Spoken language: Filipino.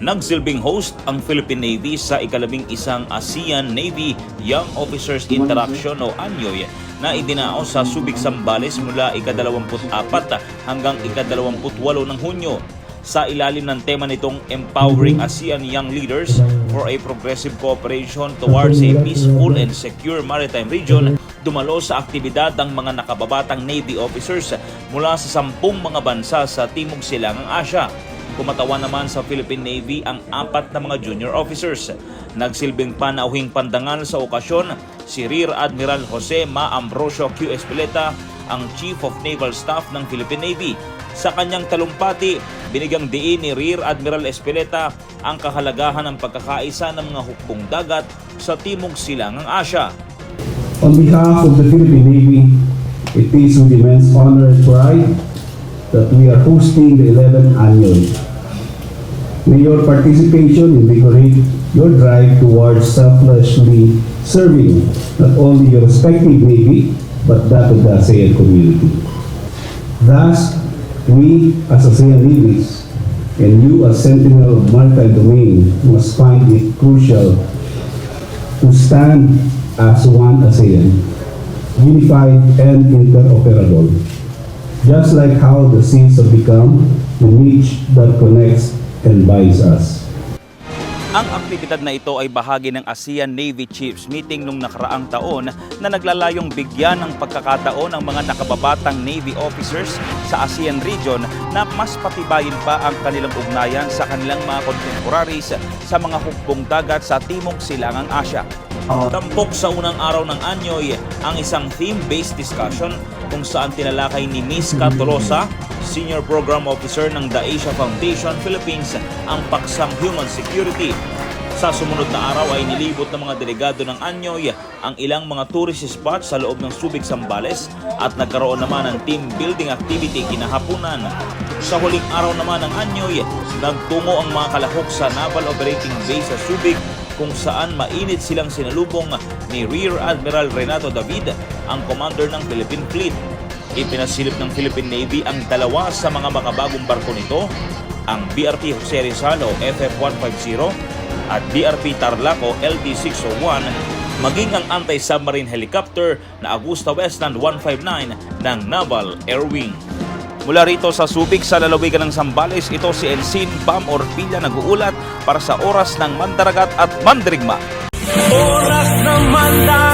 Nagsilbing host ang Philippine Navy sa ika-11 ASEAN Navy Young Officers Interaction o ANYOY na idinao sa Subic, Zambales mula ika-24 hanggang ika-28 ng Hunyo. Sa ilalim ng tema nitong Empowering ASEAN Young Leaders for a Progressive Cooperation Towards a Peaceful and Secure Maritime Region, dumalo sa aktibidad ang mga nakababatang Navy officers mula sa 10 mga bansa sa Timog Silangang Asya. Kumatawa naman sa Philippine Navy ang 4 na mga junior officers. Nagsilbing panauhing pandangal sa okasyon si Rear Admiral Jose Ma Ambrosio Q. Espeleta, ang Chief of Naval Staff ng Philippine Navy. Sa kanyang talumpati, binigyang diin ni Rear Admiral Espeleta ang kahalagahan ng pagkakaisa ng mga hukbong dagat sa Timog Silangang Asya. On behalf of the Philippine Navy, it is with immense honor and pride that we are hosting the 11th annual. May your participation invigorate your drive towards selflessly serving not only your respective Navy, but that of the ASEAN community. Thus, we as ASEAN navies, and you as Sentinel of Maritime Domain, must find it crucial to stand as one ASEAN, unified and interoperable. Just like how the seas have become the niche that connects and binds us. Ang aktibidad na ito ay bahagi ng ASEAN Navy Chiefs Meeting noong nakaraang taon na naglalayong bigyan ng pagkakataon ng mga nakababatang Navy officers sa ASEAN region na mas patibayin pa ang kanilang ugnayan sa kanilang mga contemporaries sa mga hukbong dagat sa Timog Silangang Asya. Tampok sa unang araw ng ANYOY ang isang theme-based discussion kung saan tinalakay ni Miss Kat Tolosa, Senior Program Officer ng The Asia Foundation Philippines, ang paksang human security. Sa sumunod na araw ay nilibot ng mga delegado ng ANYOY ang ilang mga tourist spots sa loob ng Subic, Zambales at nagkaroon naman ng team building activity kinahapunan. Sa huling araw naman ng ANYOY, nagtungo ang mga kalahok sa Naval Operating Base sa Subic kung saan mainit silang sinalubong ni Rear Admiral Renato David, ang commander ng Philippine Fleet. Ipinasilip ng Philippine Navy ang dalawa sa mga makabagong barko nito, ang BRP Jose Rizal o FF-150 at BRP Tarlac o LD-601, maging ang anti-submarine helicopter na Augusta Westland 159 ng Naval Air Wing. Mula rito sa Subic sa lalawigan ng Zambales, ito si Ensign Bam Orpilla nag-uulat para sa Oras ng Mandaragat at Mandirigma. Oras ng Mandaragat.